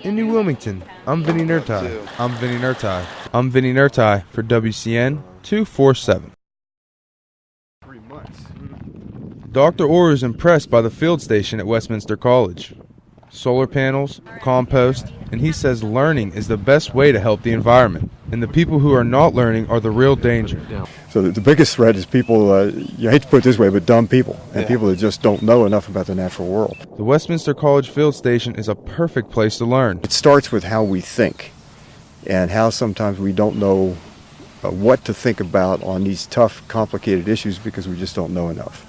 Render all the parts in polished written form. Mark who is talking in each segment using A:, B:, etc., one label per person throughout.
A: In New Wilmington, I'm Vinny Nerti. I'm Vinny Nerti for WCN 247.
B: 3 months.
A: Dr. Orr is impressed by the field station at Westminster College. Solar panels, compost, and he says learning is the best way to help the environment. And the people who are not learning are the real danger.
B: So the biggest threat is people, you hate to put it this way, but dumb people. And people that just don't know enough about the natural world.
A: The Westminster College field station is a perfect place to learn.
B: It starts with how we think and how sometimes we don't know what to think about on these tough, complicated issues because we just don't know enough.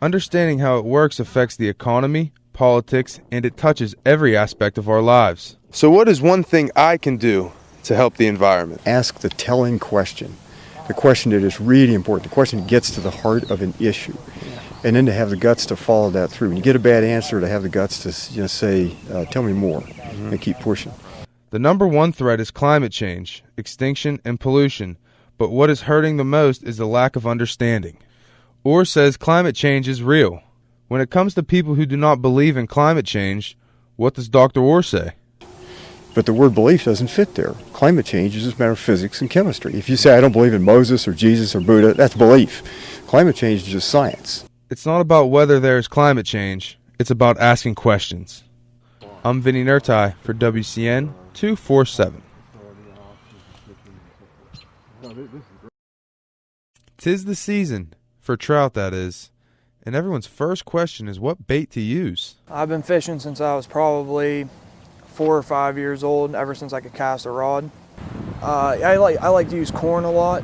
A: Understanding how it works affects the economy, politics, and it touches every aspect of our lives. So what is one thing I can do to help the environment?
B: Ask the telling question, the question that is really important, the question that gets to the heart of an issue, and then to have the guts to follow that through. When you get a bad answer, to have the guts to say, tell me more, and keep pushing.
A: The number one threat is climate change, extinction, and pollution, but what is hurting the most is the lack of understanding. Orr says climate change is real. When it comes to people who do not believe in climate change, what does Dr. Orr say?
B: But the word belief doesn't fit there. Climate change is just a matter of physics and chemistry. If you say I don't believe in Moses or Jesus or Buddha, that's belief. Climate change is just science.
A: It's not about whether there is climate change. It's about asking questions. I'm Vinny Nerti for WCN 247. 'Tis the season, for trout that is, and everyone's first question is what bait to use.
C: I've been fishing since I was probably 4 or 5 years old, ever since I could cast a rod. I like to use corn a lot.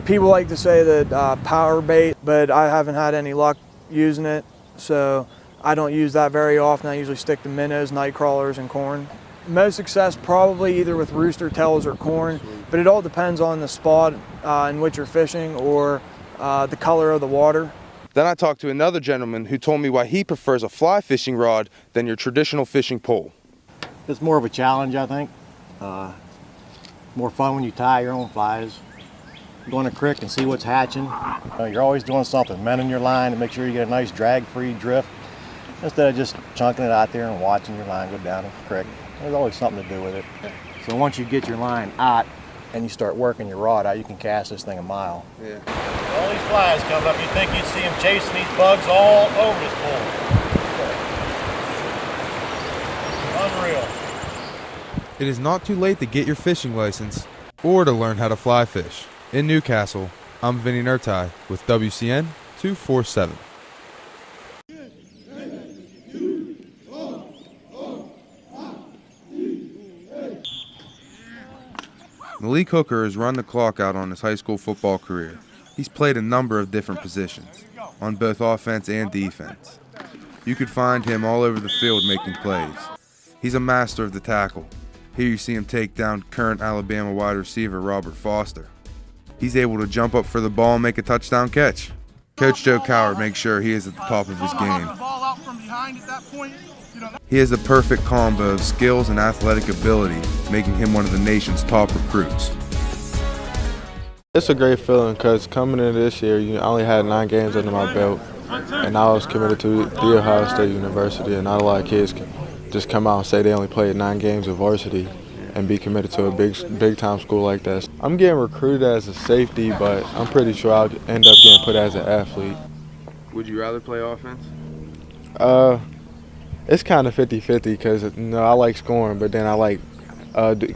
C: People like to say that power bait, but I haven't had any luck using it, so I don't use that very often. I usually stick to minnows, night crawlers, and corn. Most success probably either with rooster tails or corn, but it all depends on the spot in which you're fishing or the color of the water.
A: Then I talked to another gentleman who told me why he prefers a fly fishing rod than your traditional fishing pole.
D: It's more of a challenge, I think. More fun when you tie your own flies. Go in a creek and see what's hatching. You're always doing something, mending your line to make sure you get a nice drag-free drift, instead of just chunking it out there and watching your line go down the creek. There's always something to do with it. So once you get your line out and you start working your rod out, you can cast this thing a mile.
A: Yeah.
D: All these flies come up, you'd think you'd see them chasing these bugs all over this pole. Unreal.
A: It is not too late to get your fishing license or to learn how to fly fish. In Newcastle, I'm Vinny Nerti with WCN 247. Malik Hooker has run the clock out on his high school football career. He's played a number of different positions, on both offense and defense. You could find him all over the field making plays. He's a master of the tackle. Here you see him take down current Alabama wide receiver Robert Foster. He's able to jump up for the ball and make a touchdown catch. Coach Joe Coward makes sure he is at the top of his game. He has the perfect combo of skills and athletic ability, making him one of the nation's top recruits.
E: It's a great feeling because coming in this year, I only had 9 games under my belt, and I was committed to The Ohio State University, and not a lot of kids can just come out and say they only played 9 games of varsity and be committed to a big-time school like that. I'm getting recruited as a safety, but I'm pretty sure I'll end up getting put as an athlete.
A: Would you rather play offense?
E: It's kind of 50-50 because I like scoring, but then I like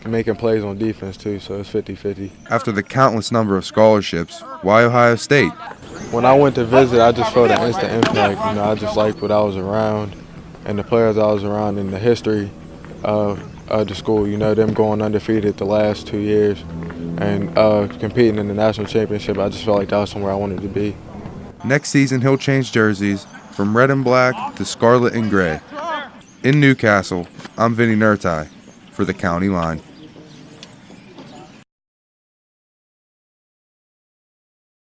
E: making plays on defense too, so it's 50-50.
A: After the countless number of scholarships, why Ohio State?
E: When I went to visit, I just felt an instant impact. I just liked what I was around and the players I was around and the history of the school. Them going undefeated the last 2 years and competing in the national championship. I just felt like that was somewhere I wanted to be.
A: Next season, he'll change jerseys from red and black to scarlet and gray. In Newcastle, I'm Vinny Nerti for the County Line.